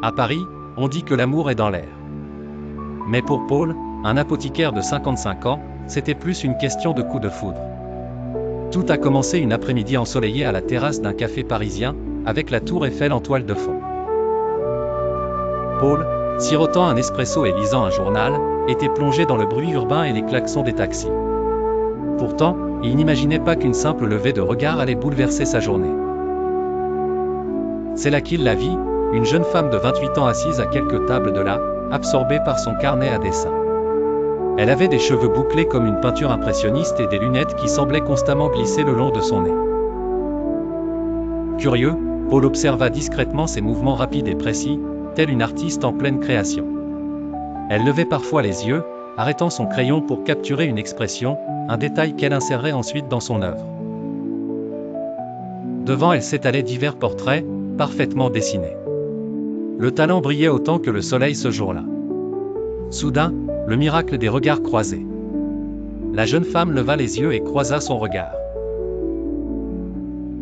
À Paris, on dit que l'amour est dans l'air. Mais pour Paul, un apothicaire de 55 ans, c'était plus une question de coup de foudre. Tout a commencé une après-midi ensoleillée à la terrasse d'un café parisien, avec la tour Eiffel en toile de fond. Paul, sirotant un espresso et lisant un journal, était plongé dans le bruit urbain et les klaxons des taxis. Pourtant, il n'imaginait pas qu'une simple levée de regard allait bouleverser sa journée. C'est là qu'il la vit, une jeune femme de 28 ans assise à quelques tables de là, absorbée par son carnet à dessin. Elle avait des cheveux bouclés comme une peinture impressionniste et des lunettes qui semblaient constamment glisser le long de son nez. Curieux, Paul observa discrètement ses mouvements rapides et précis, telle une artiste en pleine création. Elle levait parfois les yeux, arrêtant son crayon pour capturer une expression, un détail qu'elle insérerait ensuite dans son œuvre. Devant elle s'étalaient divers portraits, parfaitement dessinés. Le talent brillait autant que le soleil ce jour-là. Soudain, le miracle des regards croisés. La jeune femme leva les yeux et croisa son regard.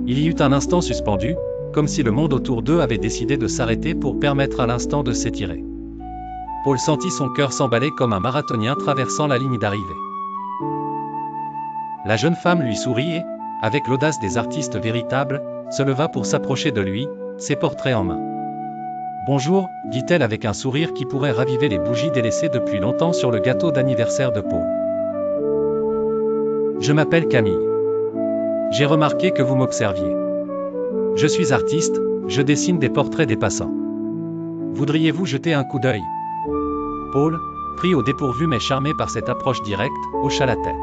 Il y eut un instant suspendu, comme si le monde autour d'eux avait décidé de s'arrêter pour permettre à l'instant de s'étirer. Paul sentit son cœur s'emballer comme un marathonien traversant la ligne d'arrivée. La jeune femme lui sourit et, avec l'audace des artistes véritables, se leva pour s'approcher de lui, ses portraits en main. « Bonjour », dit-elle avec un sourire qui pourrait raviver les bougies délaissées depuis longtemps sur le gâteau d'anniversaire de Paul. « Je m'appelle Camille. J'ai remarqué que vous m'observiez. Je suis artiste, je dessine des portraits des passants. Voudriez-vous jeter un coup d'œil » Paul, pris au dépourvu mais charmé par cette approche directe, hocha la tête.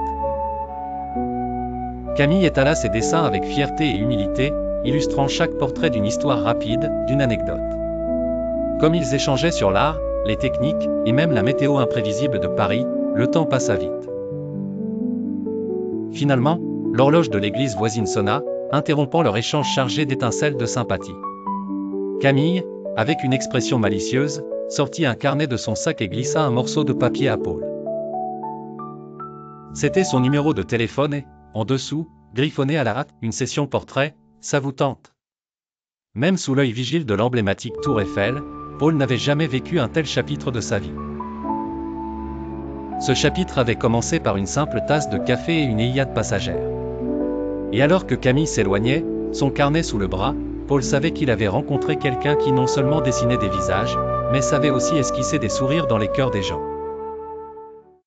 Camille étala ses dessins avec fierté et humilité, illustrant chaque portrait d'une histoire rapide, d'une anecdote. Comme ils échangeaient sur l'art, les techniques, et même la météo imprévisible de Paris, le temps passa vite. Finalement, l'horloge de l'église voisine sonna, interrompant leur échange chargé d'étincelles de sympathie. Camille, avec une expression malicieuse, sortit un carnet de son sac et glissa un morceau de papier à Paul. C'était son numéro de téléphone et, en dessous, griffonné à la hâte, une session portrait, ça vous tente? Même sous l'œil vigile de l'emblématique tour Eiffel, Paul n'avait jamais vécu un tel chapitre de sa vie. Ce chapitre avait commencé par une simple tasse de café et une Iliade passagère. Et alors que Camille s'éloignait, son carnet sous le bras, Paul savait qu'il avait rencontré quelqu'un qui non seulement dessinait des visages, mais savait aussi esquisser des sourires dans les cœurs des gens.